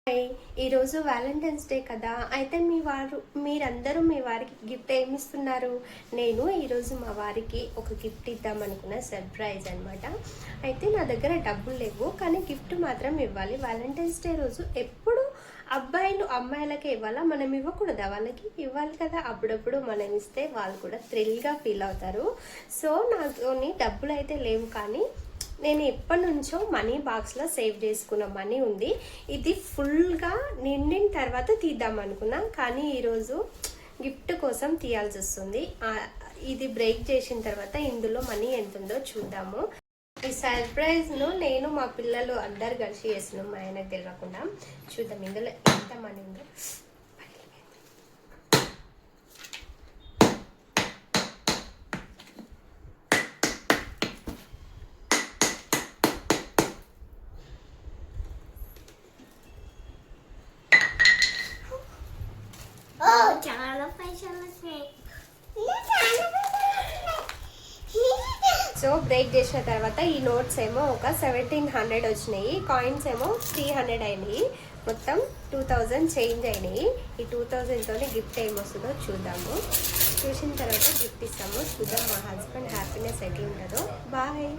Hi, ఈరోజు Valentine's day కదా. అయితే మీరందరూ మీ వారికి గిఫ్ట్ ఏమి ఇస్తున్నారు? నేను ఈరోజు మా వారికి ఒక గిఫ్ట్ ఇద్దాం అనుకున్న సర్ప్రైజ్ అనమాట. అయితే నా దగ్గర డబ్బులు లేవు, కానీ గిఫ్ట్ మాత్రం ఇవ్వాలి. వ్యాలంటైన్స్ డే రోజు ఎప్పుడు అబ్బాయిలు అమ్మాయిలకే ఇవ్వాలా? మనం ఇవ్వకూడదా? వాళ్ళకి ఇవ్వాలి కదా. అప్పుడప్పుడు మనం ఇస్తే వాళ్ళు కూడా థ్రిల్గా ఫీల్ అవుతారు. సో నాతోని డబ్బులు అయితే లేవు, కానీ నేను ఎప్పటి నుంచో మనీ బాక్స్లో సేవ్ చేసుకున్న మనీ ఉంది. ఇది ఫుల్గా నిండిన తర్వాత తీద్దాం అనుకున్నా, కానీ ఈరోజు గిఫ్ట్ కోసం తీయాల్సి వస్తుంది. ఇది బ్రేక్ చేసిన తర్వాత ఇందులో మనీ ఎంత ఉందో చూద్దాము. ఈ సర్ప్రైజ్ను నేను మా పిల్లలు అందరు కలిసి చేస్తున్నాం, మా ఆయనకు తెలియకుండా. చూద్దాం ఇందులో ఎంత మనీ ఉందో. చాలా పైసలు వచ్చాయి. సో బ్రేక్ చేసిన తర్వాత ఈ నోట్స్ ఏమో ఒక 1700 వచ్చినాయి, కాయిన్స్ ఏమో 300 అయినాయి, మొత్తం 2000 చేంజ్ అయినాయి. ఈ 2000తోనే గిఫ్ట్ ఏమొస్తుందో చూద్దాము. చూసిన తర్వాత గిఫ్ట్ ఇస్తాము. చూద్దాం మా హస్బెండ్ హ్యాపీనెస్ ఎట్లా ఉంటుందో. బాయ్.